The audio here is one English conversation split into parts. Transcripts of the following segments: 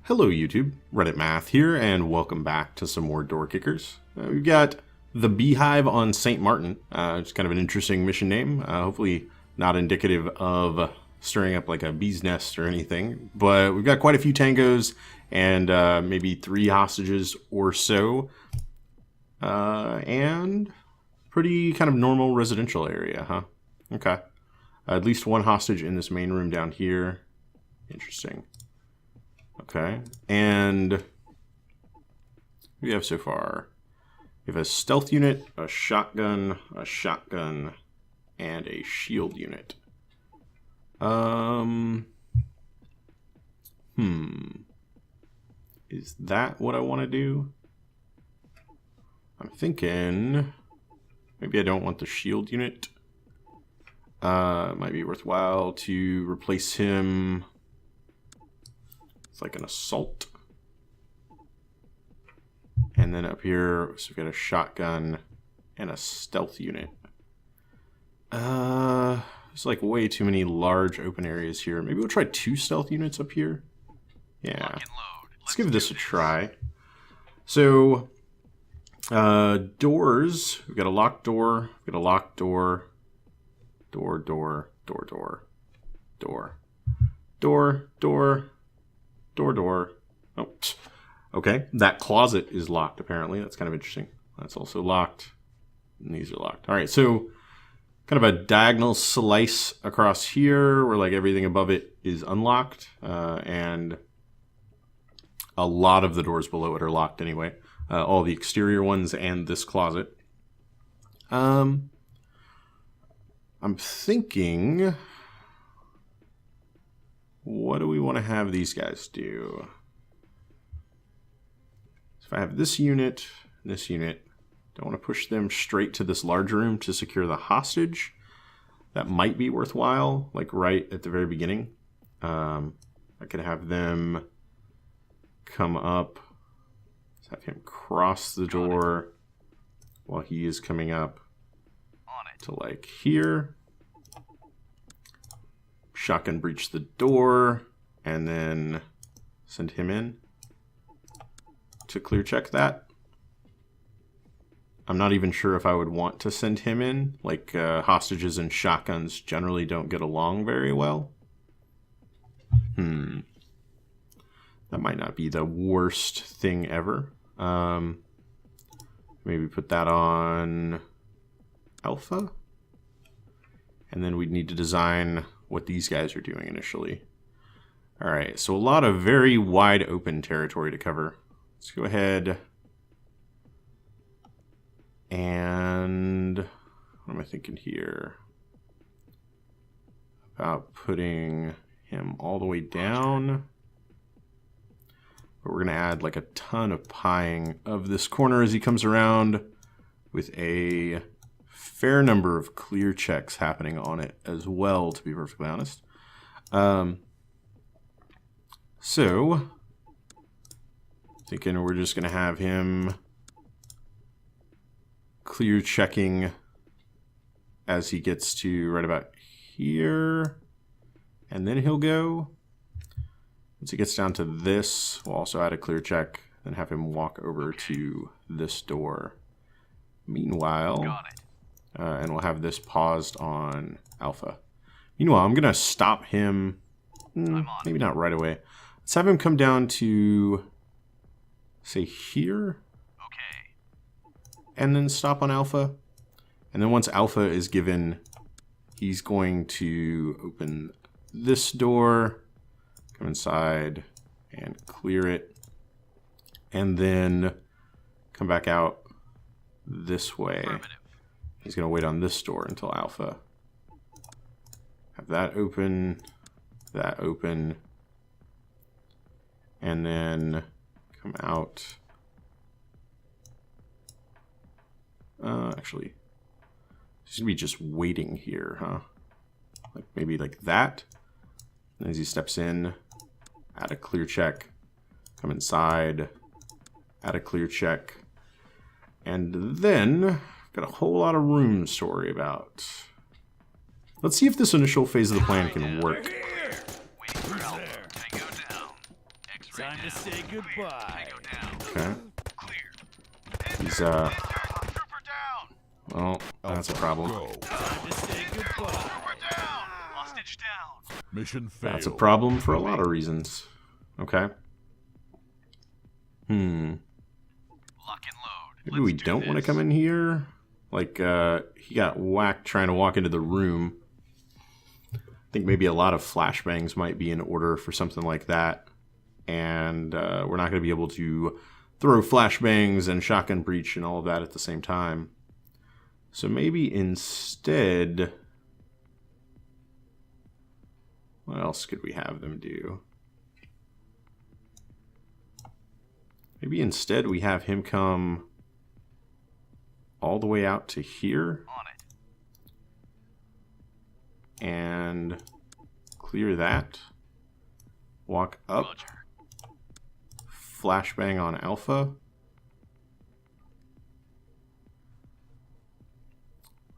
Hello YouTube, Reddit Math here, and welcome back to some more door kickers. We've got the Beehive on St. Martin. It's kind of an interesting mission name, hopefully not indicative of stirring up like a bee's nest or anything, but we've got quite a few tangos and maybe 3 hostages or so, and pretty kind of normal residential area, huh? Okay. At least 1 hostage in this main room down here. Interesting. Okay, and what do we have so far? We have a stealth unit, a shotgun, and a shield unit. Is that what I want to do? I'm thinking maybe I don't want the shield unit. It might be worthwhile to replace him. It's like an assault. And then up here, so we've got a shotgun and a stealth unit. There's like way too many large open areas here. Maybe we'll try 2 stealth units up here. Yeah. Let's give this a try. So, doors. We've got a locked door. We've got a locked door. Door. Oh, okay. That closet is locked, apparently. That's kind of interesting. That's also locked. And these are locked. All right, so kind of a diagonal slice across here where like everything above it is unlocked. And a lot of the doors below it are locked anyway. All the exterior ones and this closet. I'm thinking... what do we want to have these guys do? So if I have this unit, don't want to push them straight to this large room to secure the hostage. That might be worthwhile, like right at the very beginning. I could have them come up, have him cross the door while he is coming up to like here. Shotgun breach the door, and then send him in to clear check that. I'm not even sure if I would want to send him in. Like, hostages and shotguns generally don't get along very well. That might not be the worst thing ever. Maybe put that on Alpha. And then we'd need to design what these guys are doing initially. All right, so a lot of very wide open territory to cover. Let's go ahead and what am I thinking here? About putting him all the way down. But we're gonna add like a ton of pieing of this corner as he comes around with a fair number of clear checks happening on it as well, to be perfectly honest. So, thinking we're just going to have him clear checking as he gets to right about here, and then he'll go. Once he gets down to this, we'll also add a clear check, and have him walk over to this door. Meanwhile... got it. And we'll have this paused on Alpha. Meanwhile, I'm going to stop him. Maybe not right away. Let's have him come down to, say, here. Okay. And then stop on Alpha. And then once Alpha is given, he's going to open this door, come inside, and clear it. And then come back out this way. He's going to wait on this door until Alpha. Have that open, and then come out. Actually, he's going to be just waiting here, huh? Like maybe like that. And as he steps in, add a clear check, come inside, add a clear check, and then... got a whole lot of rooms to worry about. Let's see if this initial phase of the plan can work. Time to say goodbye. Okay. He's, well, that's a problem. Time to say goodbye. Mission failed. That's a problem for a lot of reasons. Okay. Maybe we don't want to come in here. Like, he got whacked trying to walk into the room. I think maybe a lot of flashbangs might be in order for something like that. And we're not going to be able to throw flashbangs and shotgun breach and all of that at the same time. So maybe instead... What else could we have them do? Maybe instead we have him come all the way out to here. And clear that. Walk up. Flashbang on Alpha.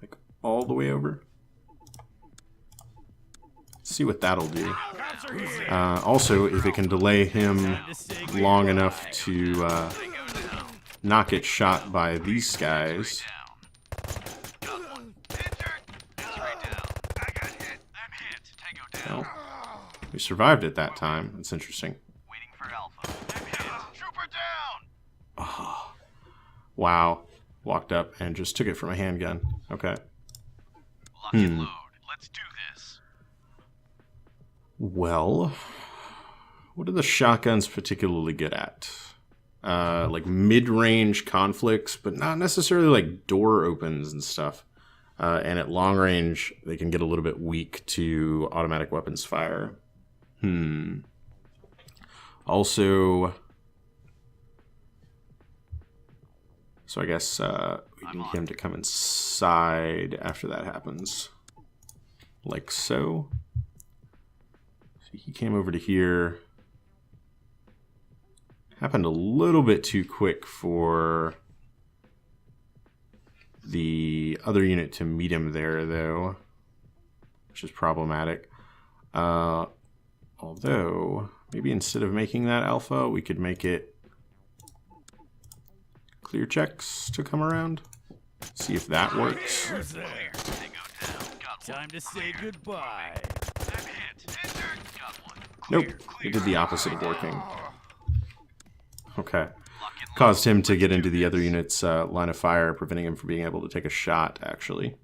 Like all the way over. See what that'll do. Also, if it can delay him long enough to not get shot by these guys. Well, we survived at that time. That's interesting. Oh, wow. Walked up and just took it from a handgun. Okay. Well, what are the shotguns particularly good at? Like mid-range conflicts, but not necessarily like door opens and stuff. And at long range, they can get a little bit weak to automatic weapons fire. Also, so I guess we need him to come inside after that happens. Like so. He came over to here. Happened a little bit too quick for the other unit to meet him there, though, which is problematic. Although, maybe instead of making that Alpha, we could make it clear checks to come around. See if that works. Who's there? Time to say goodbye. Nope, it did the opposite of working. Okay. Caused him to get into the other unit's line of fire, preventing him from being able to take a shot, actually.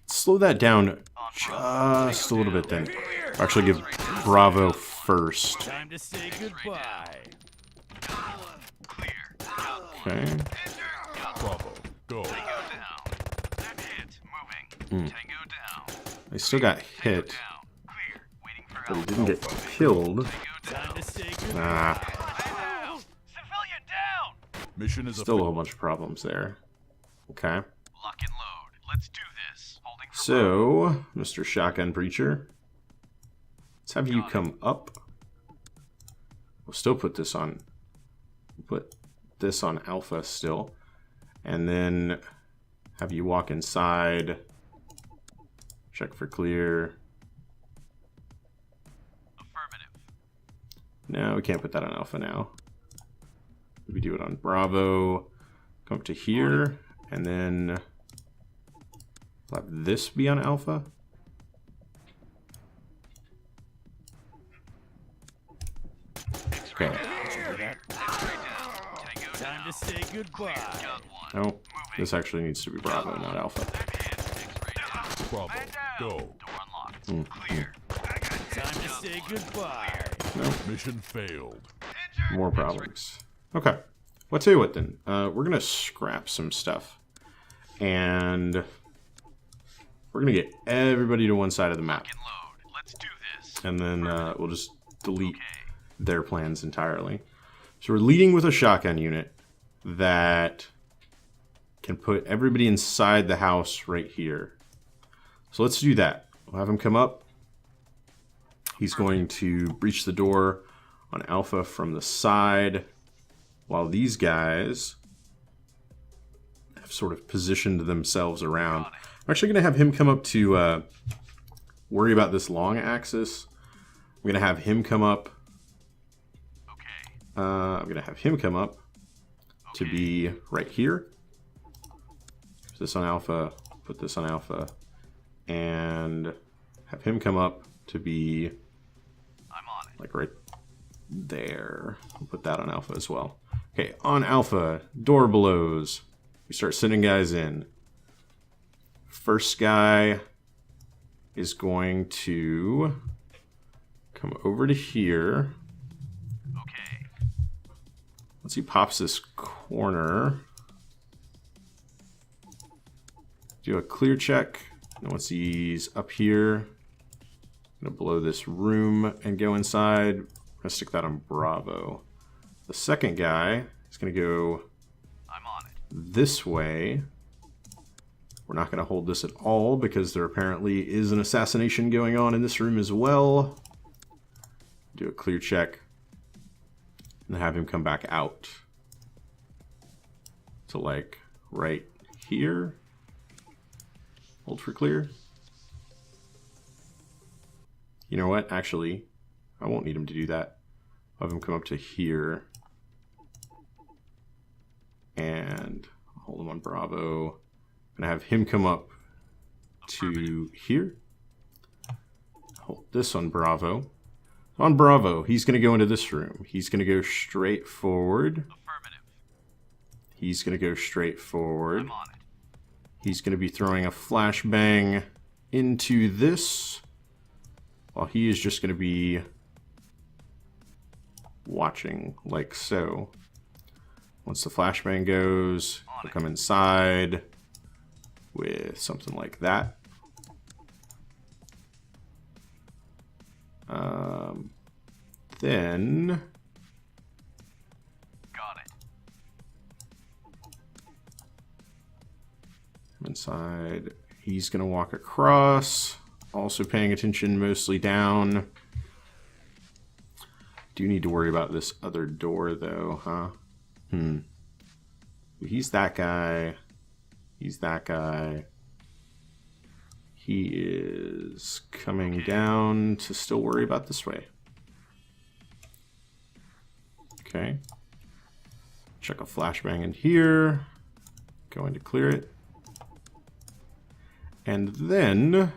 Slow that down just a little bit then. Actually give Bravo first. Time to say goodbye. Okay. Bravo, go. They still got hit, but he didn't get killed. Mission is Still a whole bunch of problems there. Okay. So, Mr. Shotgun Breacher, let's have you come up. We'll still put this on. Put this on Alpha still, and then have you walk inside. Check for clear. No, we can't put that on Alpha now. We do it on Bravo. Come up to here, and then we'll have this be on Alpha. Okay. Time to say goodbye. No, this actually needs to be Bravo, not Alpha. Bravo, go. Time to say goodbye. No, Mission failed. more problems. Okay, well, I'll tell you what then. We're gonna scrap some stuff, and we're gonna get everybody to one side of the map, and then we'll just delete their plans entirely. So we're leading with a shotgun unit that can put everybody inside the house right here. So let's do that. We'll have him come up. He's going to breach the door on Alpha from the side, while these guys have sort of positioned themselves around. I'm actually going to have him come up to worry about this long axis. I'm going to have him come up. I'm going to have him come up to be right here. Put this on alpha, put this on alpha, and have him come up to be like right there. I'll put that on alpha as well. Okay, on alpha, door blows. We start sending guys in. First guy is going to come over to here. Once he pops this corner, do a clear check. And once he's up here, I'm gonna blow this room and go inside. I'm gonna stick that on Bravo. The second guy is gonna go this way. We're not gonna hold this at all because there apparently is an assassination going on in this room as well. Do a clear check. And have him come back out to like right here. Hold for clear. You know what? Actually, I won't need him to do that. I'll have him come up to here. And hold him on Bravo. And have him come up to here. Hold this on Bravo. On Bravo, he's going to go into this room. He's going to go straight forward. He's going to go straight forward. He's going to be throwing a flashbang into this, while he is just going to be watching like so. Once the flashbang goes, he'll come inside with something like that. Then got it. Inside, he's gonna walk across, also paying attention mostly down. Do need to worry about this other door though, huh? He's that guy. He's that guy. He is coming down to still worry about this way. Okay. Check a flashbang in here. Going to clear it. And then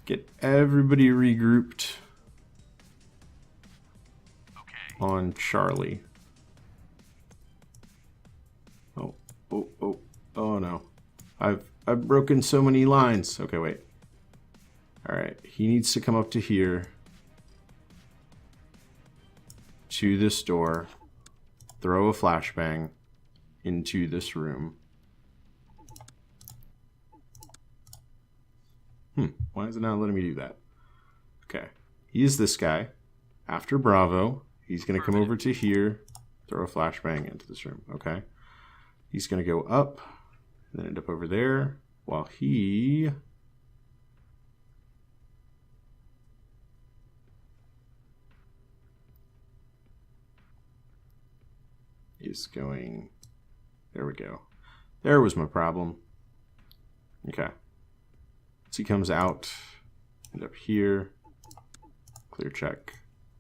get everybody regrouped on Charlie. Oh no. I've broken so many lines. Okay, wait. Alright, he needs to come up to here. To this door. Throw a flashbang into this room. Why is it not letting me do that? Okay. He's this guy. After Bravo, he's going to come over to here. Throw a flashbang into this room. Okay. He's going to go up. And then end up over there. While he is going... There we go. There was my problem. Okay. So he comes out, end up here, clear check,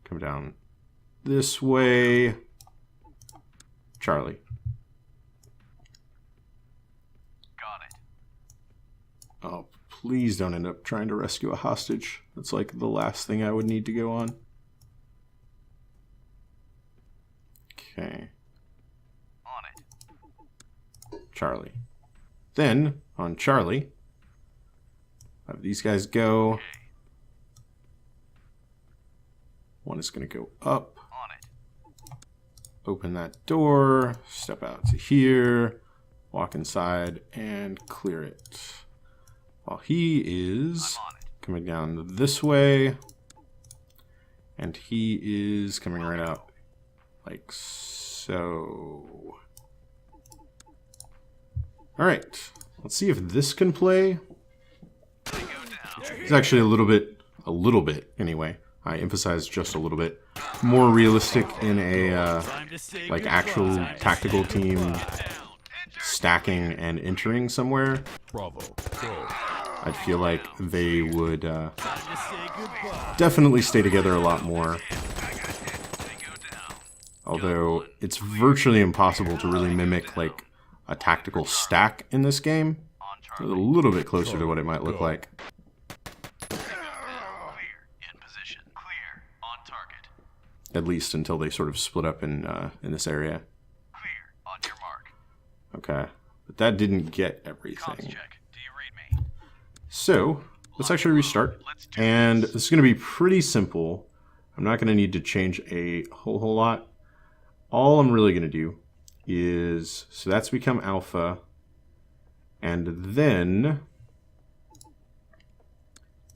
come down this way, Charlie. Got it. Oh, please don't end up trying to rescue a hostage. That's like the last thing I would need to go on. Okay. On it. Charlie. Then, on Charlie, have these guys go. One is going to go up. Open that door. Step out to here. Walk inside and clear it. While he is coming down this way. And he is coming right out like so. Alright. Let's see if this can play. It's actually a little bit anyway. I emphasize just a little bit more realistic in a like actual tactical team stacking and entering somewhere, Bravo, go. I'd feel like they would Time to say goodbye. definitely stay together a lot more. Although it's virtually impossible to really mimic like a tactical stack in this game. A little bit closer to what it might look like. Clear. In position. Clear. On target. At least until they sort of split up in this area. Clear. On your mark. Okay. But that didn't get Comms everything. check. Do you read me? So, let's actually restart. And this is going to be pretty simple. I'm not going to need to change a whole lot. All I'm really going to do is, so that's become alpha. And then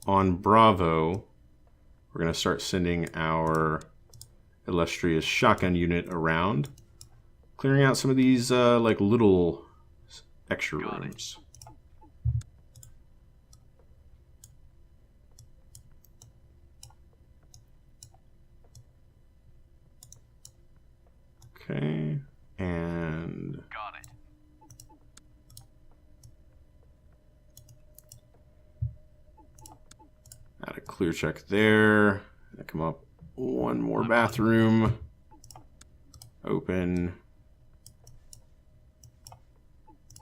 on Bravo, we're going to start sending our illustrious shotgun unit around, clearing out some of these like little extra rooms. Okay, and Got it. add a clear check there. Come up one more bathroom. Open.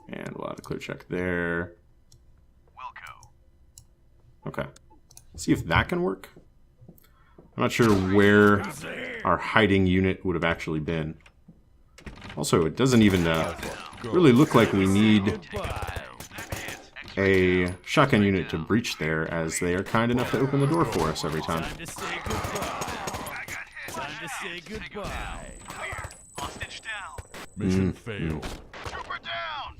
And we'll add a clear check there. Wilco. Okay. See if that can work. I'm not sure where our hiding unit would have actually been. Also, it doesn't even really look like we need Goodbye. a shotgun unit to breach there, as they are kind enough to open the door for us every time. Time to say goodbye. Time to say goodbye. Clear. Hostage down. Mission failed. Trooper down.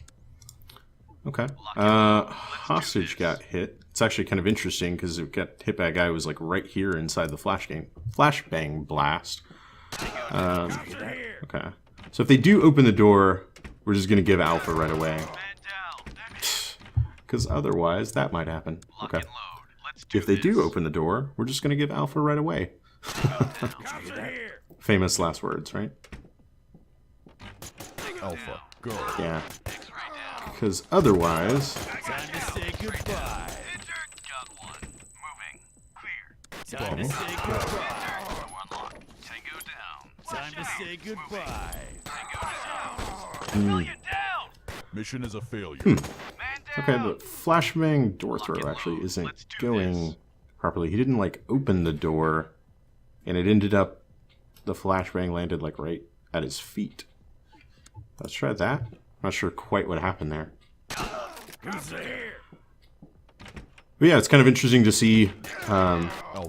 Okay. Hostage got hit. It's actually kind of interesting because it got hit by a guy who was like right here inside the flashbang blast. Okay. So if they do open the door, we're just gonna give Alpha right away. Man down. Because otherwise, that might happen. Lock Okay. and load. Let's do If they do this. open the door, we're just gonna give Alpha right away. Famous last words, right? Alpha, go. Yeah. X-ray down. Because otherwise, Time to say goodbye. Injured. Got one. Moving. Clear. Time to say goodbye. Door unlocked. Tango down. Time to say goodbye. Tango down. Civilian down. Mission is a failure. Man okay, down. the flashbang door throw actually isn't going properly. He didn't like open the door, and it ended up, the flashbang landed like right at his feet. Let's try that. Not sure quite what happened there. Who's there? But yeah, it's kind of interesting to see.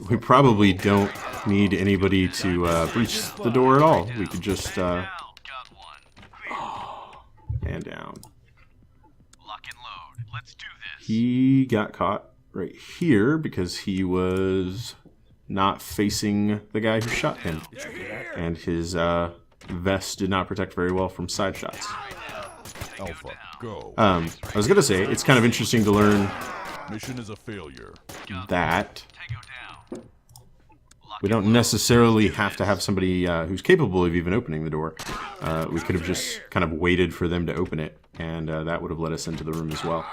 We probably don't need anybody to breach the door at all. We could just Down. Got one. Clear. man down. Lock and load. Let's do this. He got caught right here because he was not facing the guy who shot him. And his vest did not protect very well from side shots. Alpha, go. I was going to say, it's kind of interesting to learn Mission is a failure. that Tango down. we don't necessarily have to have somebody who's capable of even opening the door. We could have just kind of waited for them to open it, and that would have let us into the room as well.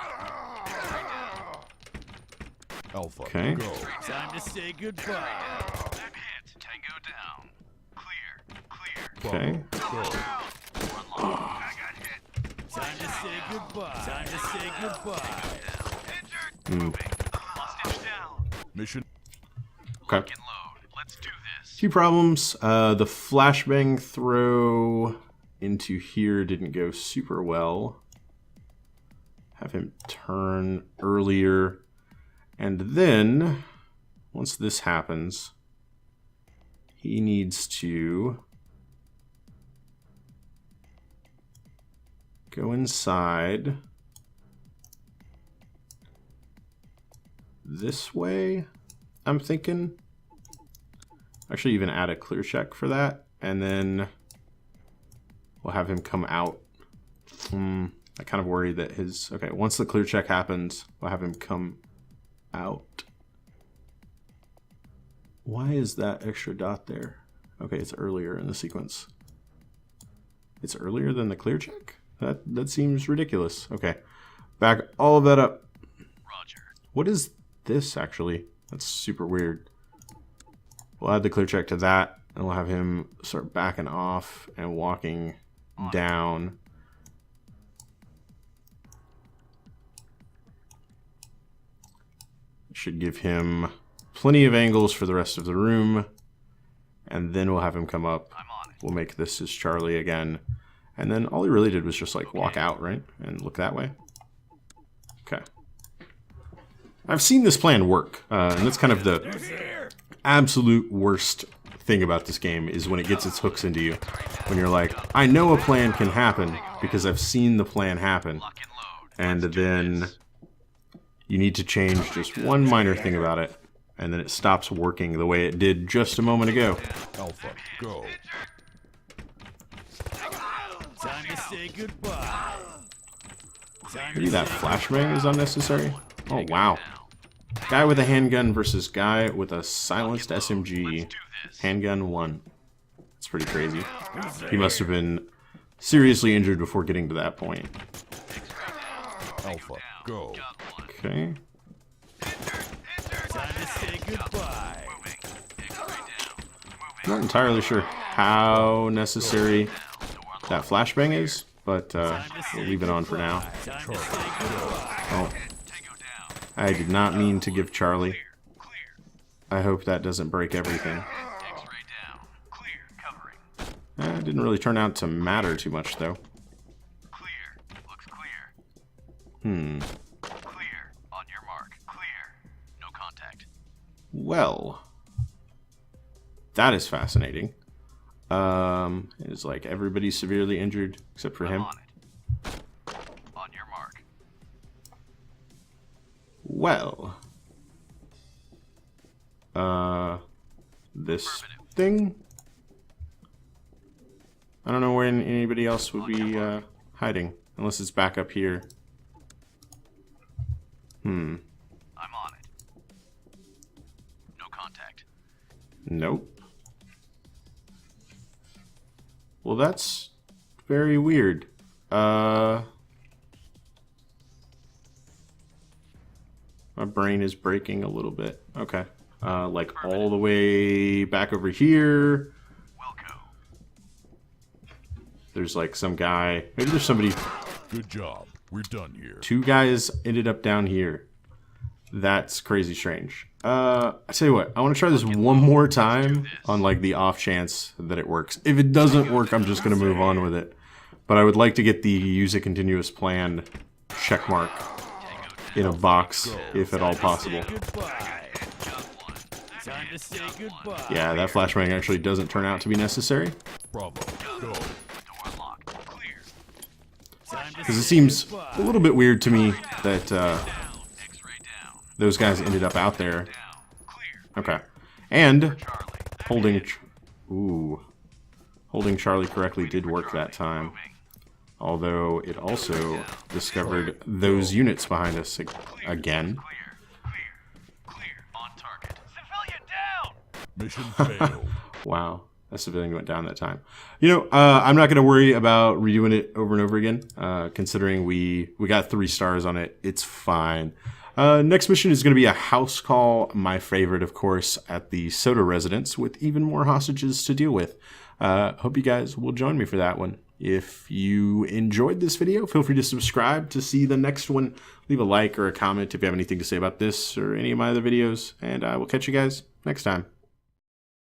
Alpha, Okay. go. Time to say goodbye. That hit. Tango down. Clear. Okay. Go. I got hit. Time to say goodbye. Time to say goodbye. Injured. Moving. Hostage down. Mission. Okay. Lock and load. Let's do this. Few problems. The flashbang throw into here didn't go super well. Have him turn earlier. And then, once this happens, he needs to go inside this way, I'm thinking. Actually, even add a clear check for that, and then we'll have him come out. I kind of worry that his... Okay, once the clear check happens, we'll have him come out. Why is that extra dot there? Okay, it's earlier in the sequence. It's earlier than the clear check? That seems ridiculous. Okay. Back all of that up. Roger. What is this, actually? That's super weird. We'll add the clear check to that, and we'll have him start backing off and walking down. Should give him plenty of angles for the rest of the room. And then we'll have him come up. I'm on it. We'll make this as Charlie again. And then all he really did was just like walk out, right? And look that way. Okay. I've seen this plan work. And that's kind of the absolute worst thing about this game is when it gets its hooks into you. When you're like, I know a plan can happen because I've seen the plan happen. Lock and load. And then you need to change just one minor thing about it, and then it stops working the way it did just a moment ago. Alpha, go. Time to say goodbye. Time Maybe to that say flashbang is unnecessary. Oh, wow. Guy with a handgun versus guy with a silenced SMG. Handgun 1. That's pretty crazy. He must have been seriously injured before getting to that point. Alpha, go. Okay. Time to say goodbye. I'm not entirely sure how necessary that flashbang is, but we'll leave it on for now. Time to say goodbye. Oh, I did not mean to give Charlie. I hope that doesn't break everything. X-ray down. Clear. Covering. It didn't really turn out to matter too much, though. Clear. Looks clear. Clear. On your mark. Clear. No contact. Well, that is fascinating. It's like everybody's severely injured except for him. On it. On your mark. Well, this thing? I don't know where anybody else would be hiding, unless it's back up here. I'm on it. No contact. Nope. Well, that's very weird. My brain is breaking a little bit. Okay. Like all the way back over here. Wilco. There's like some guy. Maybe there's somebody. Good job. We're done here. 2 guys ended up down here. That's crazy strange. I tell you what, I want to try this one more time on like the off chance that it works. If it doesn't work, I'm just going to move on with it. But I would like to get the use a continuous plan check mark in a box, if at all possible. Goodbye. Time to say goodbye. Yeah, that flashbang actually doesn't turn out to be necessary. Bravo, go. Door locked. Clear. Time to Because it say seems goodbye. a little bit weird to me that X-ray down. those guys ended up out there. Down. Clear. Okay. And Charlie. holding Charlie correctly did work that time. Although it also discovered those units behind us again. Clear. Clear. Clear. On target. Civilian down. Mission failed. Wow, that civilian went down that time. You know, I'm not going to worry about redoing it over and over again, considering we got 3 stars on it. It's fine. Next mission is going to be a house call, my favorite, of course, at the Soda residence, with even more hostages to deal with. Hope you guys will join me for that one. If you enjoyed this video, feel free to subscribe to see the next one. Leave a like or a comment if you have anything to say about this or any of my other videos, and I will catch you guys next time.